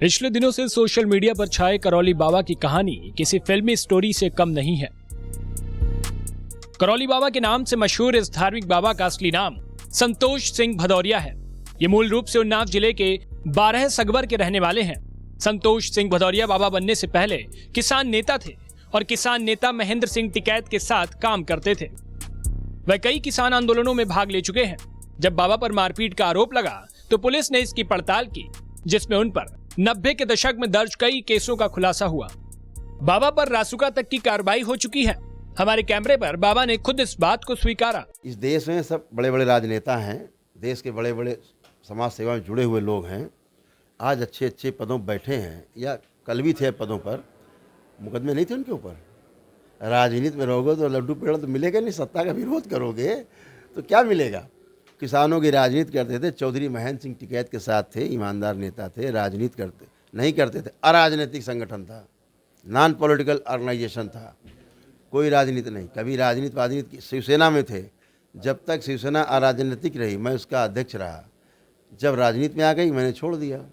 पिछले दिनों से सोशल मीडिया पर छाए करौली बाबा की कहानी किसी फिल्मी स्टोरी से कम नहीं है। करौली बाबा के नाम से मशहूर इस धार्मिक बाबा का असली नाम संतोष सिंह भदौरिया है। ये मूल रूप से उन्नाव जिले के 12 सगवर के रहने वाले हैं। संतोष सिंह भदौरिया बाबा बनने से पहले किसान नेता थे और किसान नेता महेंद्र सिंह टिकैत के साथ काम करते थे। वह कई किसान आंदोलनों में भाग ले चुके हैं। जब बाबा पर मारपीट का आरोप लगा तो पुलिस ने इसकी पड़ताल की, जिसमें उन पर 90 के दशक में दर्ज कई केसों का खुलासा हुआ। बाबा पर रासुका तक की कार्रवाई हो चुकी है। हमारे कैमरे पर बाबा ने खुद इस बात को स्वीकारा। इस देश में सब बड़े बड़े राजनेता हैं, देश के बड़े बड़े समाज सेवा में जुड़े हुए लोग हैं, आज अच्छे अच्छे पदों पर बैठे हैं या कल भी थे पदों पर, मुकदमे नहीं थे उनके ऊपर। राजनीति में रहोगे तो लड्डू पेड़ा तो मिलेगा नहीं, सत्ता का विरोध करोगे तो क्या मिलेगा। किसानों की राजनीति करते थे, चौधरी महेंद्र सिंह टिकैत के साथ थे, ईमानदार नेता थे, राजनीति करते नहीं करते थे। अराजनीतिक संगठन था, नॉन पॉलिटिकल ऑर्गेनाइजेशन था, कोई राजनीति नहीं। कभी राजनीति शिवसेना में थे, जब तक शिवसेना अराजनीतिक रही मैं उसका अध्यक्ष रहा। जब राजनीति में आ गई मैंने छोड़ दिया।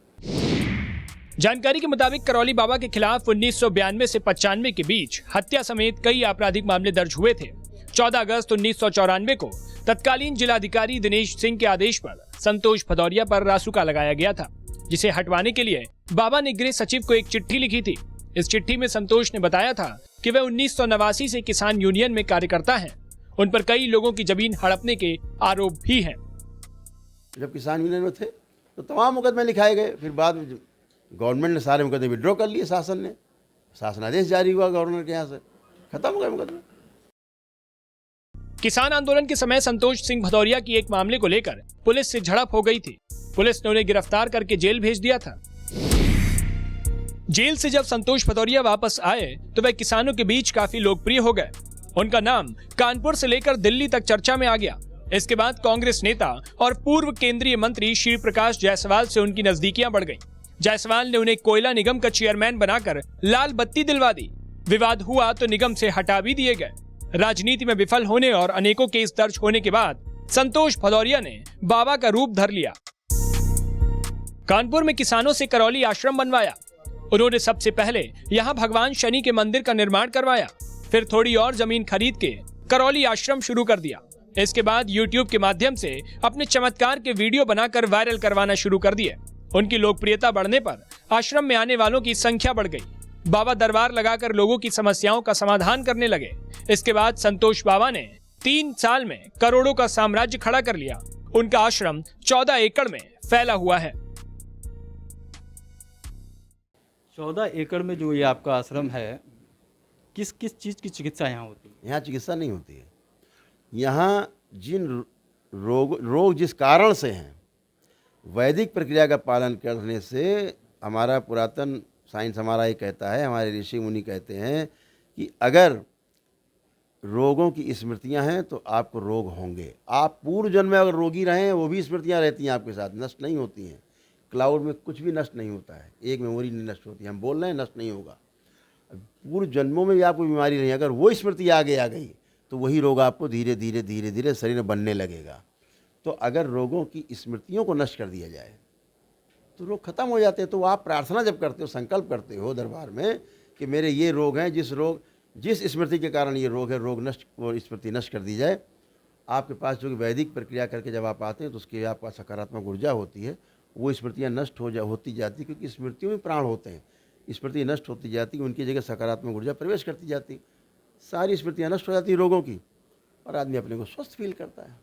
जानकारी के मुताबिक करौली बाबा के खिलाफ 1992 से 95 के बीच हत्या समेत कई आपराधिक मामले दर्ज हुए थे। 14 अगस्त 1994 को तत्कालीन जिलाधिकारी दिनेश सिंह के आदेश पर संतोष भदौरिया पर रासुका लगाया गया था, जिसे हटवाने के लिए बाबा ने गृह सचिव को एक चिट्ठी लिखी थी। इस चिट्ठी में संतोष ने बताया था कि वे 1989 से किसान यूनियन में कार्यकर्ता हैं। उन पर कई लोगों की जमीन हड़पने के आरोप भी हैं। जब किसान यूनियन में थे तो तमाम मुकदमे लिखाए गए, फिर बाद में गवर्नमेंट ने सारे मुकदमे विड्रॉ कर लिए, शासन ने शासनादेश जारी हुआ गवर्नर के यहाँ से, खत्म हो गए मुकदमे। किसान आंदोलन के समय संतोष सिंह भदौरिया की एक मामले को लेकर पुलिस से झड़प हो गई थी। पुलिस ने उन्हें गिरफ्तार करके जेल भेज दिया था। जेल से जब संतोष भदौरिया वापस आए तो वे किसानों के बीच काफी लोकप्रिय हो गए। उनका नाम कानपुर से लेकर दिल्ली तक चर्चा में आ गया। इसके बाद कांग्रेस नेता और पूर्व केंद्रीय मंत्री श्री प्रकाश जायसवाल से उनकी नजदीकियां बढ़ गईं। जायसवाल ने उन्हें कोयला निगम का चेयरमैन बनाकर लाल बत्ती दिलवा दी। विवाद हुआ तो निगम से हटा भी दिए गए। राजनीति में विफल होने और अनेकों केस दर्ज होने के बाद संतोष भदौरिया ने बाबा का रूप धर लिया। कानपुर में किसानों से करौली आश्रम बनवाया। उन्होंने सबसे पहले यहाँ भगवान शनि के मंदिर का निर्माण करवाया, फिर थोड़ी और जमीन खरीद के करौली आश्रम शुरू कर दिया। इसके बाद YouTube के माध्यम से अपने चमत्कार के वीडियो बनाकर वायरल करवाना शुरू कर दिए। उनकी लोकप्रियता बढ़ने पर आश्रम में आने वालों की संख्या बढ़ गई। बाबा दरबार लगाकर लोगों की समस्याओं का समाधान करने लगे। इसके बाद संतोष बाबा ने 3 साल में करोड़ों का साम्राज्य खड़ा कर लिया। उनका आश्रम 14 एकड़ में फैला हुआ है। 14 एकड़ में जो ये आपका आश्रम है, किस किस चीज़ की चिकित्सा यहाँ होती है? यहाँ चिकित्सा नहीं होती है। यहाँ जिन रोग जिस कारण से हैं, वैदिक प्रक्रिया का पालन करने से हमारा पुरातन साइंस हमारा ये कहता है, हमारे ऋषि मुनि कहते हैं कि अगर रोगों की स्मृतियाँ हैं तो आपको रोग होंगे। आप पूर्व जन्म में अगर रोगी रहे हैं वो भी स्मृतियाँ रहती हैं आपके साथ, नष्ट नहीं होती हैं। क्लाउड में कुछ भी नष्ट नहीं होता है, एक मेमोरी नहीं नष्ट होती है। हम बोल रहे हैं नष्ट नहीं होगा। पूर्व जन्मों में भी आपको बीमारी नहीं, अगर वो स्मृति आगे आ गई तो वही रोग आपको धीरे धीरे धीरे धीरे शरीर में बनने लगेगा। तो अगर रोगों की स्मृतियों को नष्ट कर दिया जाए तो रोग खत्म हो जाते हैं। तो आप प्रार्थना जब करते हो, संकल्प करते हो दरबार में कि मेरे ये रोग हैं, जिस स्मृति के कारण ये रोग है, रोग नष्ट वो स्मृति नष्ट कर दी जाए। आपके पास जो वैदिक प्रक्रिया करके जब आप आते हैं तो उसकी आपका सकारात्मक ऊर्जा होती है, वो स्मृतियाँ नष्ट होती जाती, क्योंकि स्मृतियों में प्राण होते हैं। स्मृति नष्ट होती जाती, उनकी जगह सकारात्मक ऊर्जा प्रवेश करती जाती, सारी स्मृतियाँ नष्ट हो जाती रोगों की, और आदमी अपने को स्वस्थ फील करता है।